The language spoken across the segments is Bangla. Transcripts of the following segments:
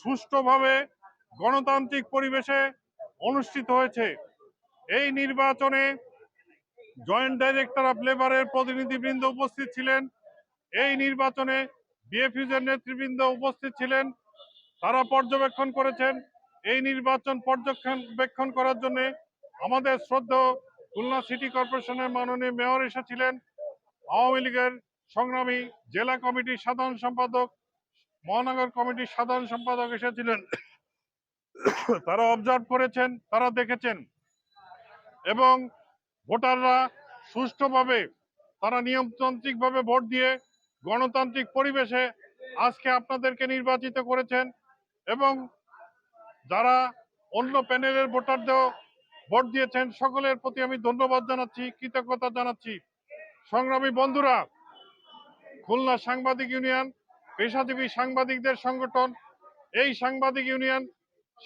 সুষ্ঠুভাবে গণতান্ত্রিক পরিবেশে অনুষ্ঠিত হয়েছে। এই নির্বাচনে জয়েন্ট ডাইরেক্টর অফ লেবারের প্রতিনিধিবৃন্দ উপস্থিত ছিলেন। এই নির্বাচনে বিএফইউজের নেতৃবৃন্দ উপস্থিত ছিলেন, তারা পর্যবেক্ষণ করেছেন। এই নির্বাচন পর্যবেক্ষণ করার জন্য আমাদের শ্রদ্ধেয় খুলনা সিটি কর্পোরেশনের মাননীয় মেয়র এসেছিলেন। আওয়ামী লীগের সংগ্রামী জেলা কমিটির সাধারণ সম্পাদক, মহানগর কমিটির সাধারণ সম্পাদক এসেছিলেন। তারা অবজার্ভ করেছেন, তারা দেখেছেন এবং ভোটাররা সুষ্ঠুভাবে তারা নিয়মতান্ত্রিকভাবে ভোট দিয়ে গণতান্ত্রিক পরিবেশে আজকে আপনাদেরকে নির্বাচিত করেছেন। এবং যারা অন্য প্যানেলের ভোটারদের ভোট দিয়েছেন সকলের প্রতি আমি ধন্যবাদ জানাচ্ছি, কৃতজ্ঞতা জানাচ্ছি। সংগ্রামী বন্ধুরা, খুলনা সাংবাদিক ইউনিয়ন পেশাজীবী সাংবাদিকদের সংগঠন। এই সাংবাদিক ইউনিয়ন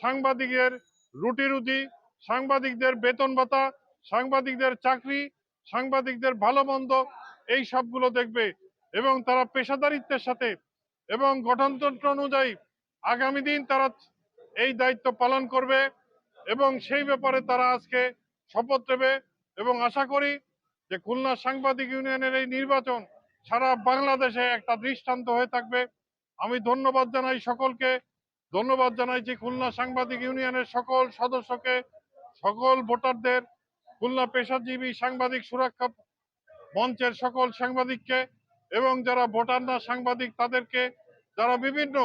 সাংবাদিকদের রুটি রুজি, সাংবাদিকদের বেতন ভাতা, সাংবাদিকদের চাকরি, সাংবাদিকদের ভালো মন্দ এই সবগুলো দেখবে এবং তারা পেশাদারিত্বের সাথে এবং গঠনতন্ত্র অনুযায়ী আগামী দিন তারা এই দায়িত্ব পালন করবে এবং সেই ব্যাপারে তারা আজকে শপথ নেবে। এবং আশা করি যে খুলনা সাংবাদিক ইউনিয়নের এই নির্বাচন সারা বাংলাদেশে একটা দৃষ্টান্ত হয়ে থাকবে। আমি ধন্যবাদ জানাই সকলকে, ধন্যবাদ জানাইছি খুলনা সাংবাদিক ইউনিয়নের সকল সদস্যকে, সকল ভোটারদের, খুলনা পেশাজীবী সাংবাদিক সুরক্ষা মঞ্চের সকল সাংবাদিককে এবং যারা ভোটার না সাংবাদিক তাদেরকে, যারা বিভিন্ন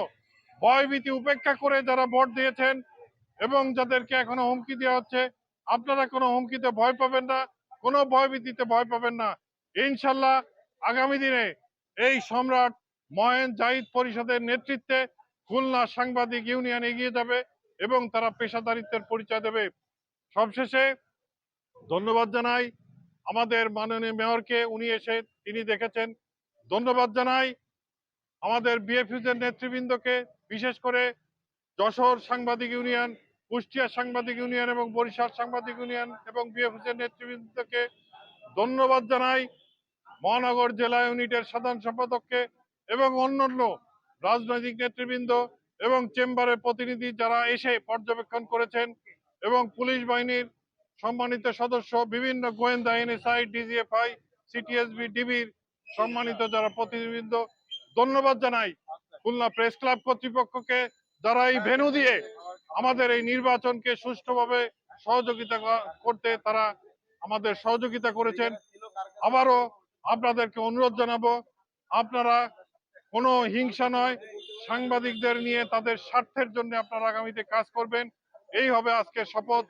ভয়ভীতি উপেক্ষা করে যারা ভোট দিয়েছেন এবং যাদেরকে এখনো হুমকি দেওয়া হচ্ছে, আপনারা কোনো হুমকিতে ভয় পাবেন না, কোনো ভয়ভীতিতে ভয় পাবেন না। ইনশাল্লাহ আগামী দিনে এই সম্রাট মহেন জাহিদ পরিষদের নেতৃত্বে খুলনা সাংবাদিক ইউনিয়ন এগিয়ে যাবে এবং তারা পেশাদারিত্বের পরিচয় দেবে। সবশেষে ধন্যবাদ জানাই আমাদের মাননীয় মেয়রকে, উনি এসে তিনি দেখেছেন। ধন্যবাদ জানাই আমাদের বিএফইউজের নেতৃবৃন্দকে, বিশেষ করে যশোর সাংবাদিক ইউনিয়ন, কুষ্টিয়া সাংবাদিক ইউনিয়ন এবং বরিশাল সাংবাদিক ইউনিয়ন এবং বিএফইউজের নেতৃবৃন্দকে। ধন্যবাদ জানাই মহানগর জেলা ইউনিটের সাধারণ সম্পাদককে এবং অন্যান্য রাজনৈতিক নেতৃবৃন্দ এবং চেম্বারের প্রতিনিধি যারা এসে পর্যবেক্ষণ করেছেন এবং পুলিশ বাহিনীর সম্মানিত সদস্য, বিভিন্ন গোয়েন্দা, এনএসআই, ডিজিএফআই, সিটিএসবি, ডিবির সম্মানিত যারা প্রতিনিধিবৃন্দ। ধন্যবাদ জানাই খুলনা প্রেস ক্লাব কর্তৃপক্ষকে, যারা এই ভেন্যু দিয়ে আমাদের এই নির্বাচনকে সুষ্ঠুভাবে সহযোগিতা করতে তারা আমাদের সহযোগিতা করেছেন। আবারও আপনাদেরকে অনুরোধ জানাবো, আপনারা কোনো হিংসা নয়, সাংবাদিকদের নিয়ে তাদের স্বার্থের জন্য আপনারা আগামীতে কাজ করবেন, এই হবে আজকের শপথ।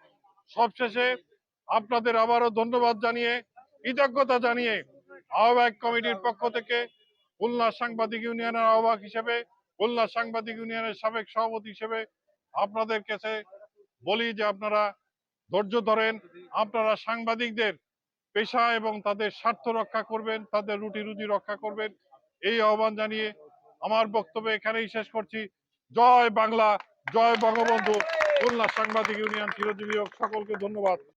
সবশেষে আপনাদের আবারও ধন্যবাদ জানিয়ে, কৃতজ্ঞতা জানিয়ে আহ্বায়ক কমিটির পক্ষ থেকে খুলনা সাংবাদিক ইউনিয়নের আহ্বায়ক হিসেবে, খুলনা সাংবাদিক ইউনিয়নের সাবেক সভাপতি হিসেবে আপনাদের কাছে বলি যে আপনারা ধৈর্য ধরেন, আপনারা সাংবাদিকদের পেশা এবং তাদের স্বার্থ রক্ষা করবেন, তাদের রুটি রুজি রক্ষা করবেন, এই আহ্বান জানিয়ে আমার বক্তব্য এখানেই শেষ করছি। জয় বাংলা, জয় বঙ্গবন্ধু। খুলনা সাংবাদিক ইউনিয়ন চিরজীবী হোক। সকলকে ধন্যবাদ।